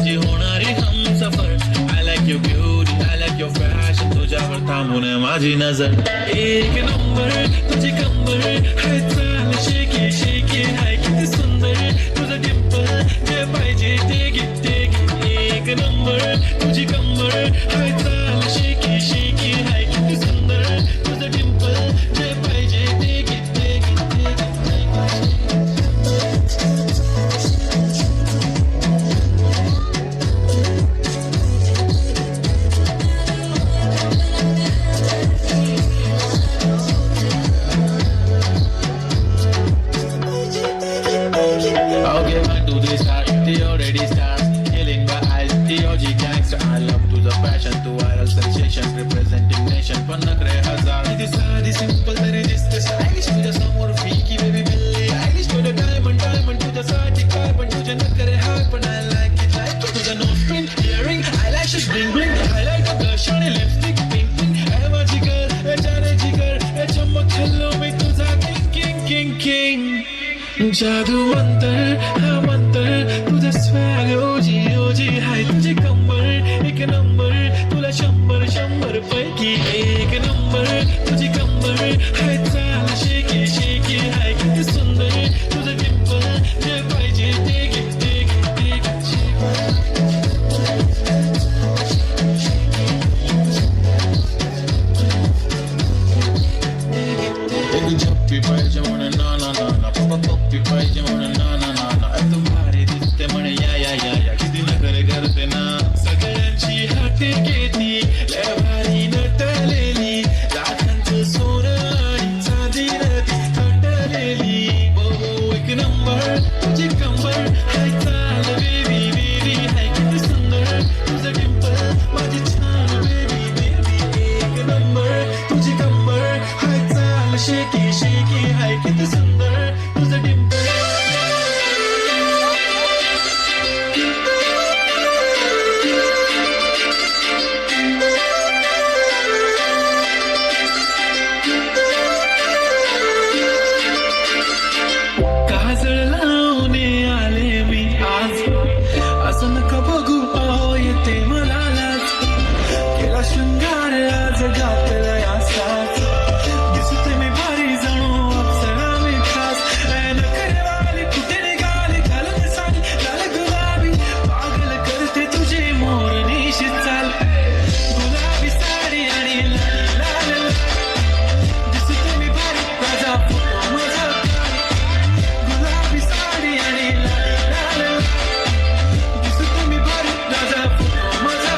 माझी होणारी Humsafar. I like your beauty, I like your fashion. तुझ्यावर थांबून आहे माझी नजर. एक नंबर तुझी कंबर हाय चाल शेकी शेकी हाय किती सुंदर तुझं डिंपल जे पाहिजे ते घे ते घे. एक नंबर तुझी कंबर हाय चाल शेकी शेकी हाय किती सुंदर तुझं डिंपल जे पाहिजे ते घे ते घे ते घे. I'll get back to this heart, the already stars, killing my eyes, the OG gangster. I love to the passion, to viral sensation, representing nation. पण नखरे हजार, किती साधी simple तरी दिसते stylish. तुझ्या समोर फिकी baby बिल्ली आयलिश. तुझं diamond diamond तुझ्यासाठी काय पण तुझे नखरे हाय पण I like it like it. तुझं nose print, earring, eyelashes bling bling, highlight blush आणि lipstick pink pink. ए माझी girl, ए जाने जिगर, ए चमक hello मी तुझा king king king king. जादू मंतर हा मंतर तुझं स्वॅग ओजी ओजी हाय तुझी कंबर एक नंबर तुला शंभर शंभर पैकी एक नंबर तुझी कंबर हाय चाल शेकी शेकी हाय किती सुंदर तुझं डिंपल जे पाहिजे ते घे ते घे ते घे. एक झप्पी पाहिजे म्हणे ना ना ना ना पप्पी पाहिजे म्हणे ना ना ना ना. तू भारी दिसते म्हणे या या या या किती नखरे करते ना. सगळ्यांची हाते घेती लय भारी नटलेली लाखांचं सोनं आणि चांदीनं ती थटलेली. हो एक नंबर तुझी कंबर हाय चाल बेबी बेबी हाय किती सुंदर तुझं डिंपल माझी छान बेबी बेबी. एक नंबर तुझी कंबर हाय चाल शेकी शेकी हाय किती सुंदर तुझं डिंपल. काजळ लावणे आले मी आज असं नका बघू अहो येते मला लाज. केला शृंगार आज घातलाय असाच दिसते मी भारी जणू अप्सरा मी खास. नखरेवाली कुठे निघाली घालून साडी लाल गुलाबी पागल करते तुझी मोरनीशी चाल. गुलाबी साडी आणि लाल लाल दिसते मी भारी माझा फोटो माझा गुलाबी साडी आणि लाल लाल दिसते मी भारी माझा फोटो माझा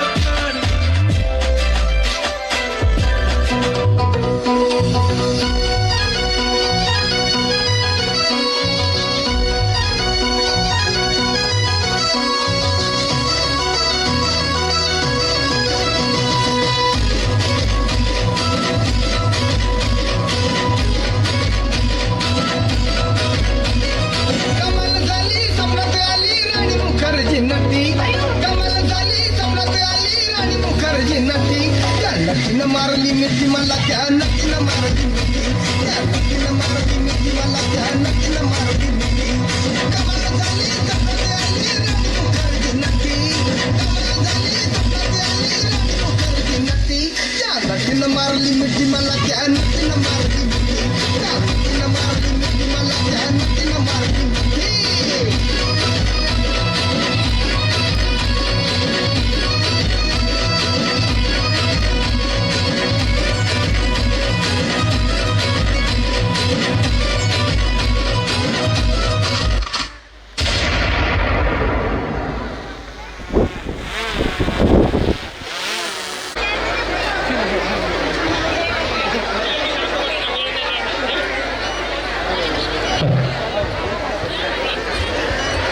कमाल झाली सम्राट आली राणी मुखर्जी नटी. कमाल झाली सम्राट आली राणी मुखर्जी नटी. त्या नटीनं मारली मिठी मला त्या नटीनं मारली मिठी. त्या नटीनं मारली मिठी मला त्या नटीनं मारली मिठी. कमाल झाली सम्राट आली राणी